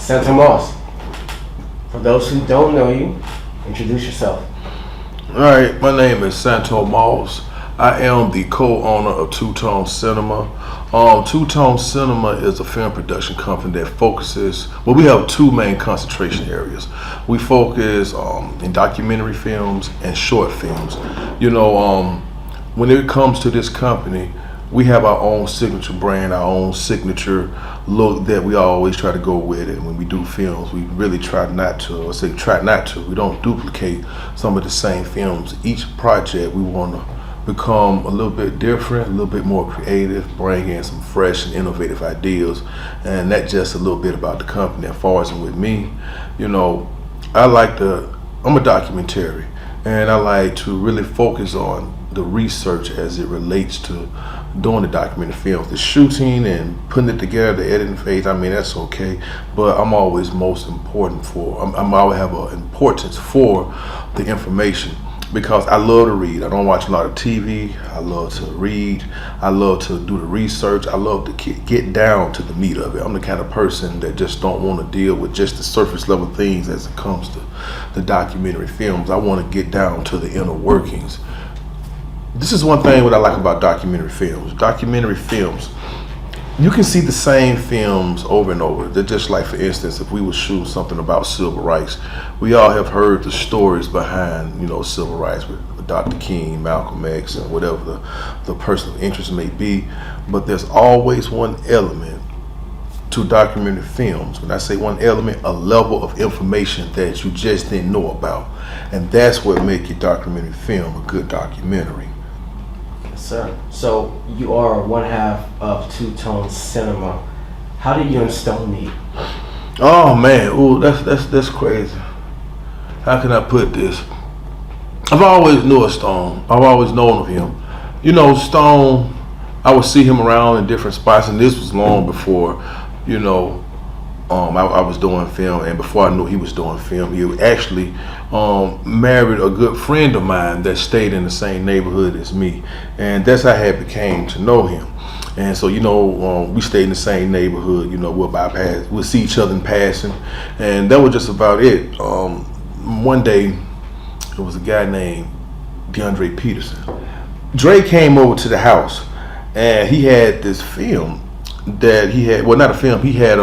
Santo Moss. For those who don't know you, introduce yourself. All right, my name is Santo Moss. I am the co-owner of Two Tone Cinema. Two Tone Cinema is a film production company that focuses, well, we have two main concentration areas. We focus in documentary films and short films. When it comes to this company, we have our own signature brand, our own signature look that we always try to go with it. When we do films, we really try not to, we don't duplicate some of the same films. Each project we want to become a little bit different, a little bit more creative, bring in some fresh and innovative ideas. And that's just a little bit about the company. As far as with me, I'm a documentary, and I like to really focus on the research as it relates to doing the documentary films, the shooting and putting it together, the editing phase. I mean, that's okay, but I'm always most important I'm always have an importance for the information, because I love to read. I don't watch a lot of TV. I love to read. I love to do the research. I love to get down to the meat of it. I'm the kind of person that just don't want to deal with just the surface level things as it comes to the documentary films. I want to get down to the inner workings. This is one thing what I like about documentary films. Documentary films, you can see the same films over and over. They're just like, for instance, if we would shoot something about civil rights, we all have heard the stories behind, civil rights with Dr. King, Malcolm X, and whatever the personal interest may be. But there's always one element to documentary films. When I say one element, a level of information that you just didn't know about. And that's what makes your documentary film a good documentary. Sir, so you are one half of Two Tone Cinema. How did you and Stone meet? Oh man, that's crazy. How can I put this? I've always knew of Stone. I've always known of him. Stone, I would see him around in different spots, and this was long before, I was doing film, and before I knew he was doing film, he actually married a good friend of mine that stayed in the same neighborhood as me, and that's how I became to know him. And so, we stayed in the same neighborhood. We'll see each other in passing, and that was just about it. One day, there was a guy named DeAndre Peterson. Dre came over to the house, and he had this film that he had. Well, not a film. He had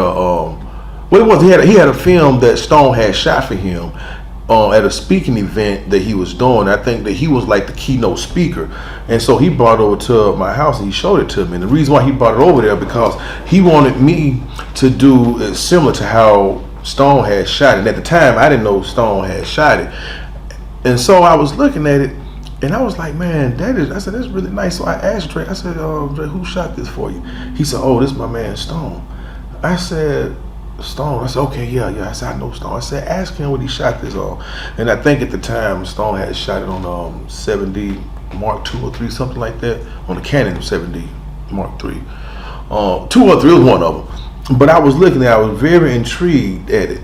he had a film that Stone had shot for him at a speaking event that he was doing. I think that he was like the keynote speaker, and so he brought it over to my house and he showed it to me. And the reason why he brought it over there, because he wanted me to do it similar to how Stone had shot it. And at the time, I didn't know Stone had shot it, and so I was looking at it, and I was like, man, I said, that's really nice. So I asked Dre, I said, Dre, who shot this for you? He said, oh, this is my man Stone. I said, Stone? I said, okay, yeah. I said, I know Stone. I said, ask him what he shot this on. And I think at the time, Stone had shot it on 7D Mark II or 3, something like that, on the Canon 7D Mark III. 2 or 3 was one of them. But I was looking at it, I was very intrigued at it.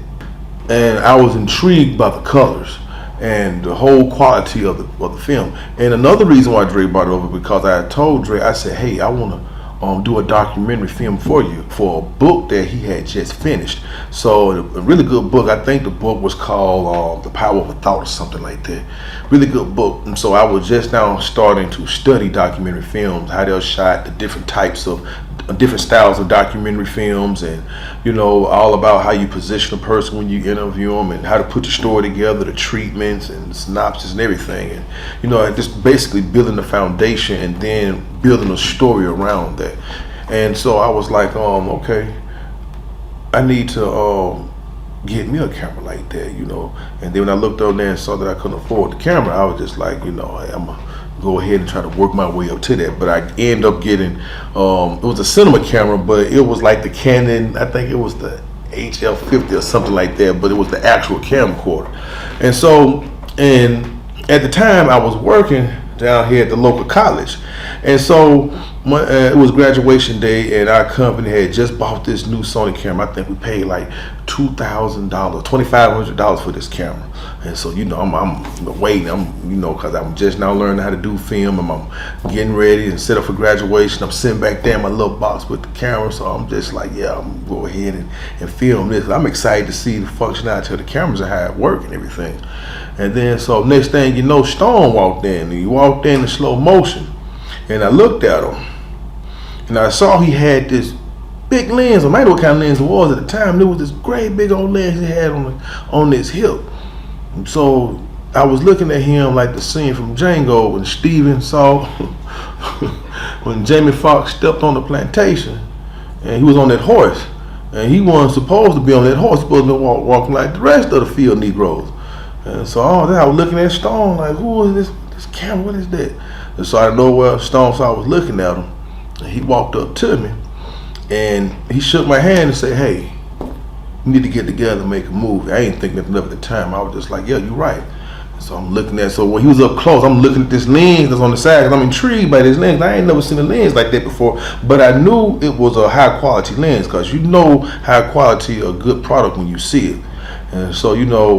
And I was intrigued by the colors and the whole quality of the film. And another reason why Dre brought it over, because I told Dre, I said, hey, I want to do a documentary film for you for a book that he had just finished. So a really good book. I think the book was called The Power of a Thought or something like that. Really good book. And so I was just now starting to study documentary films, how they're shot, the different types of different styles of documentary films, and all about how you position a person when you interview them, and how to put the story together, the treatments and the synopsis and everything, and just basically building the foundation and then building a story around that. And so I was like, okay, I need to get me a camera like that, And then when I looked over there and saw that I couldn't afford the camera, I was just like, I'm gonna go ahead and try to work my way up to that. But I ended up getting, it was a cinema camera, but it was like the Canon, I think it was the HL50 or something like that, but it was the actual camcorder. And so, and at the time I was working down here at the local college. And so it was graduation day, and our company had just bought this new Sony camera. I think we paid like $2,000, $2,500 for this camera. And so, I'm waiting. Cause I'm just now learning how to do film, and I'm getting ready and set up for graduation. I'm sitting back there in my little box with the camera. So I'm just like, yeah, I'm gonna go ahead and film this. I'm excited to see the functionality of the cameras and how it work and everything. And then, so next thing you know, Stone walked in, and he walked in slow motion. And I looked at him, and I saw he had this big lens. I might know what kind of lens it was at the time. There was this great big old lens he had on his hip. So I was looking at him like the scene from Django when Steven saw when Jamie Foxx stepped on the plantation, and he was on that horse, and he wasn't supposed to be on that horse. He was supposed to be walking like the rest of the field Negroes. And so I was looking at Stone like, who is this camera? What is that? And so out of nowhere, Stone saw I was looking at him, and he walked up to me, and he shook my hand and said, hey, we need to get together and make a movie. I ain't thinking nothing of it at the time. I was just like, yeah, you're right. So I'm looking at, so when he was up close, I'm looking at this lens that's on the side, because I'm intrigued by this lens. I ain't never seen a lens like that before, but I knew it was a high quality lens, because you know high quality, a good product when you see it. And so,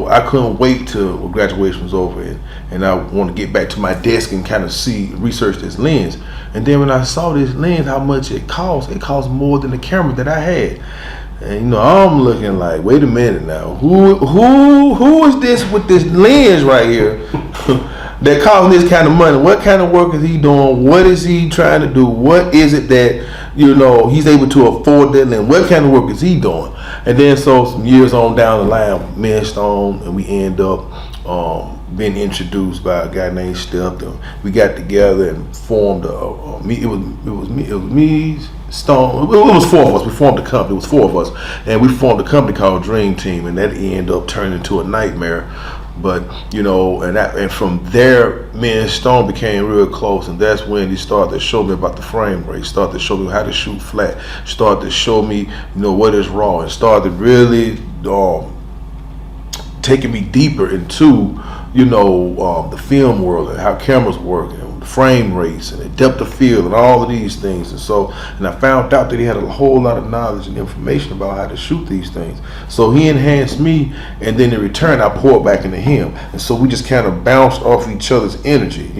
I couldn't wait till graduation was over, and I want to get back to my desk and kind of research this lens. And then when I saw this lens, how much it cost more than the camera that I had. And I'm looking like, wait a minute now, who is this with this lens right here that costs this kind of money? What kind of work is he doing? What is he trying to do? What is it that he's able to afford that lens? What kind of work is he doing? And then so some years on down the line, me and Stone, and we end up being introduced by a guy named Steph. And we got together and formed it was me, Stone. It was four of us. We formed a company. It was four of us, and we formed a company called Dream Team, and that ended up turning into a nightmare. But and from there, me and Stone became real close, and that's when he started to show me about the frame rate, started to show me how to shoot flat, started to show me what is raw, and started really taking me deeper into the film world and how cameras work, and the frame rates and the depth of field and all of these things. And I found out that he had a whole lot of knowledge and information about how to shoot these things. So he enhanced me, and then in return I poured back into him. And so we just kind of bounced off each other's energy.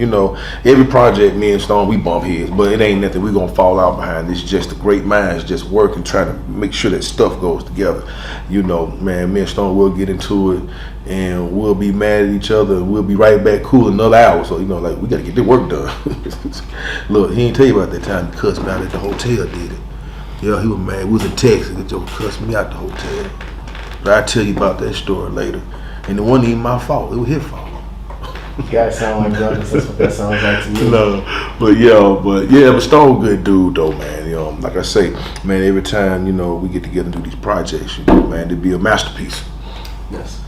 Every project, me and Stone, we bump heads, but it ain't nothing we're gonna fall out behind. It's just the great minds just working, trying to make sure that stuff goes together. Man, me and Stone will get into it, and we'll be mad at each other, and we'll be right back cool another hour. So like, we gotta get the work done. Look, he ain't tell you about that time he cussed me out at the hotel, did it? Yeah, he was mad. We was in Texas, and Joe cussed me out the hotel. But I'll tell you about that story later. And it wasn't even my fault, it was his fault. You guys sound like brothers. That's what that sounds like to me. No, but Stone good dude though, man. Like I say, man, every time we get together and do these projects, man, it'd be a masterpiece. Yes.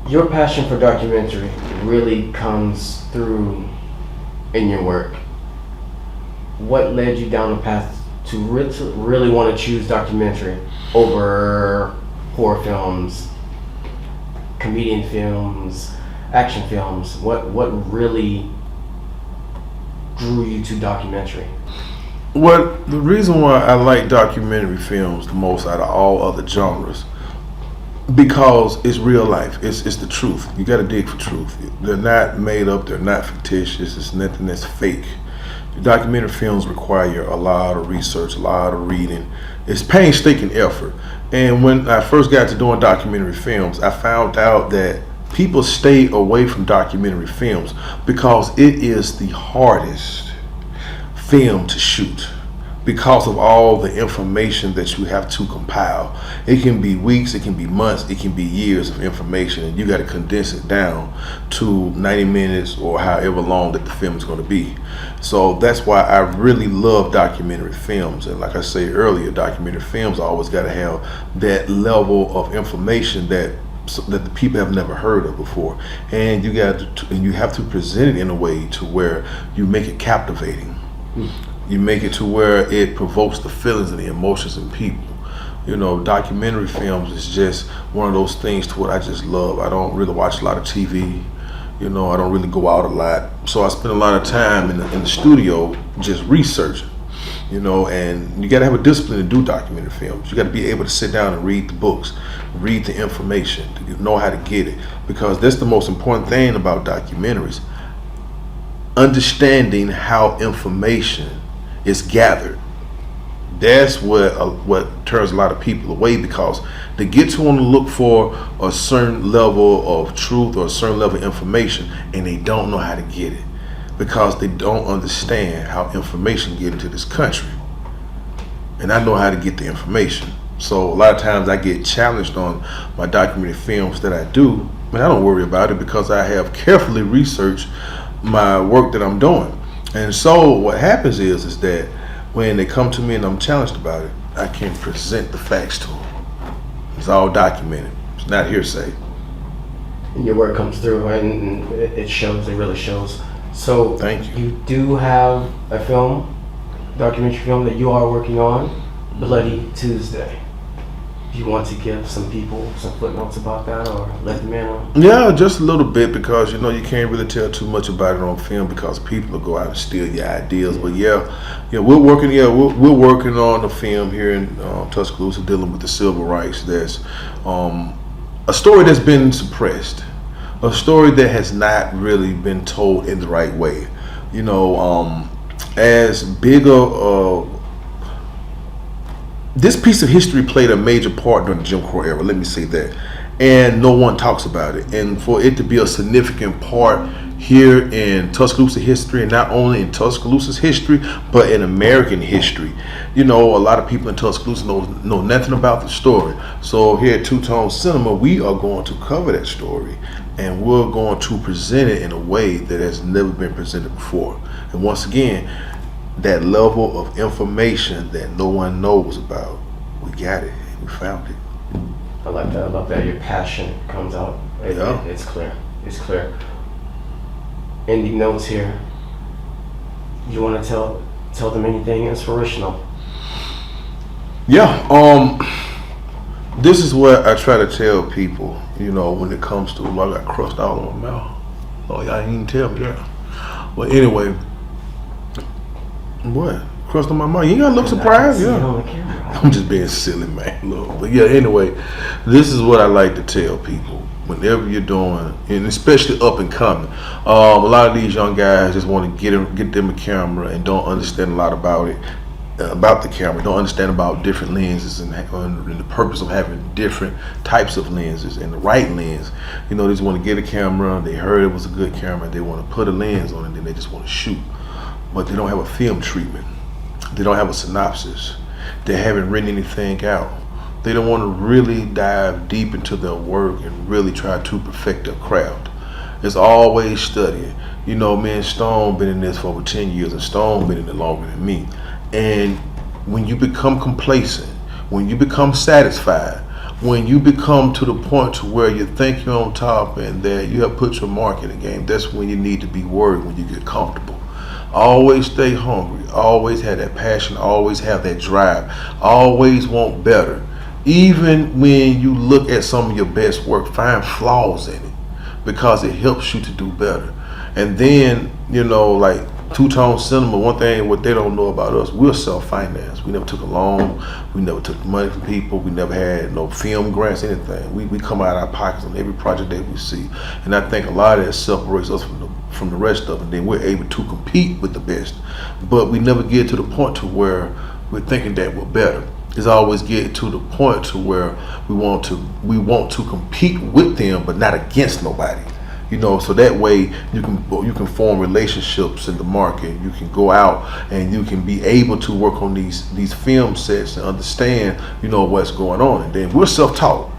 Your passion for documentary really comes through in your work. What led you down the path to really want to choose documentary over horror films, comedian films, action films? What really drew you to documentary? Well, the reason why I like documentary films the most out of all other genres, because it's real life. It's the truth. You got to dig for truth. They're not made up. They're not fictitious. It's nothing that's fake. The documentary films require a lot of research, a lot of reading. It's painstaking effort. And when I first got to doing documentary films, I found out that people stay away from documentary films because it is the hardest film to shoot, because of all the information that you have to compile. It can be weeks, it can be months, it can be years of information, and you got to condense it down to 90 minutes or however long that the film is going to be. So that's why I really love documentary films. And like I said earlier, documentary films always got to have that level of information that the people have never heard of before, and you have to present it in a way to where you make it captivating. You make it to where it provokes the feelings and the emotions in people. Documentary films is just one of those things to what I just love. I don't really watch a lot of TV. I don't really go out a lot. So I spend a lot of time in the studio just researching. and you got to have a discipline to do documentary films. You got to be able to sit down and read the books, read the information, to know how to get it, because that's the most important thing about documentaries. Understanding how information is gathered. That's what turns a lot of people away, because they get to want to look for a certain level of truth or a certain level of information, and they don't know how to get it, because they don't understand how information get into this country. And I know how to get the information. So a lot of times I get challenged on my documentary films that I do, but I don't worry about it, because I have carefully researched my work that I'm doing. And so what happens is that when they come to me and I'm challenged about it, I can present the facts to them. It's all documented. It's not hearsay. And your work comes through, and it shows. It really shows. So Thank you. You do have a documentary film that you are working on, Bloody Tuesday. Do you want to give some people some footnotes about that, or let the man know? Yeah, just a little bit, because you can't really tell too much about it on film, because people will go out and steal your ideas. But we're working on a film here in Tuscaloosa dealing with the civil rights. That's a story that's been suppressed, a story that has not really been told in the right way. As big this piece of history played a major part during the Jim Crow era, let me say that, and no one talks about it. And for it to be a significant part here in Tuscaloosa history, and not only in Tuscaloosa's history, but in American history, a lot of people in Tuscaloosa know nothing about the story. So here at Two Tone Cinema, we are going to cover that story, and we're going to present it in a way that has never been presented before. And once again, that level of information that no one knows about, we got it. We found it. I like that. I love that. Your passion comes out. It's clear. It's clear. Ending notes here. You want to tell them anything inspirational? Yeah. This is what I try to tell people. When it comes to, I got crust all on my mouth. Oh, y'all didn't even tell me that. Well, anyway. What? Crust on my mouth? You ain't gotta look surprised. Yeah. I'm just being silly, man. Look. But yeah, anyway, this is what I like to tell people. Whenever you're doing, and especially up and coming, a lot of these young guys just want to get them a camera and don't understand a lot about it, about the camera. Don't understand about different lenses and the purpose of having different types of lenses and the right lens. They just want to get a camera. They heard it was a good camera. They want to put a lens on it, and then they just want to shoot. But they don't have a film treatment. They don't have a synopsis. They haven't written anything out. They don't want to really dive deep into their work and really try to perfect their craft. It's always studying. Me and Stone been in this for over 10 years, and Stone been in it longer than me. And when you become complacent, when you become satisfied, when you become to the point to where you think you're on top and that you have put your mark in the game, that's when you need to be worried, when you get comfortable. Always stay hungry, always have that passion, always have that drive, always want better. Even when you look at some of your best work, find flaws in it, because it helps you to do better. And then, like Two Tone Cinema, one thing what they don't know about us, we're self-financed. We never took a loan, we never took money from people, we never had no film grants, anything. We come out of our pockets on every project that we see. And I think a lot of that separates us from the rest of them. Then we're able to compete with the best. But we never get to the point to where we're thinking that we're better. It's always get to the point to where we want to compete with them, but not against nobody. So that way you can form relationships in the market. You can go out and you can be able to work on these film sets and understand what's going on. And then we're self-taught.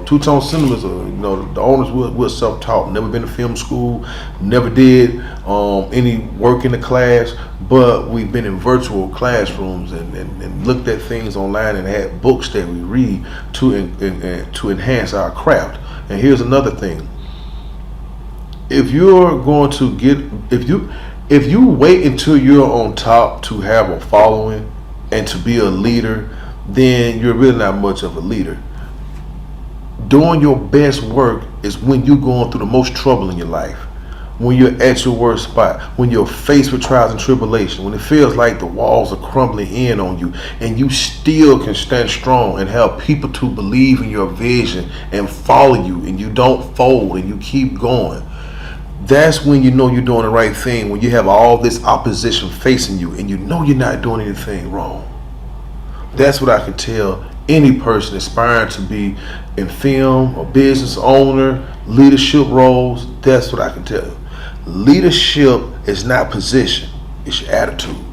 Two Tone Cinemas, the owners we're self-taught. Never been to film school, never did any work in the class, but we've been in virtual classrooms and looked at things online and had books that we read to enhance our craft. And here's another thing. If you're going to if you wait until you're on top to have a following and to be a leader, then you're really not much of a leader. Doing your best work is when you're going through the most trouble in your life. when you're at your worst spot, when you're faced with trials and tribulation, when it feels like the walls are crumbling in on you, and you still can stand strong and help people to believe in your vision and follow you, and you don't fold and you keep going. That's when you know you're doing the right thing, when you have all this opposition facing you and you know you're not doing anything wrong. That's what I can tell any person aspiring to be in film or business owner, leadership roles. That's what I can tell you. Leadership is not position, it's your attitude.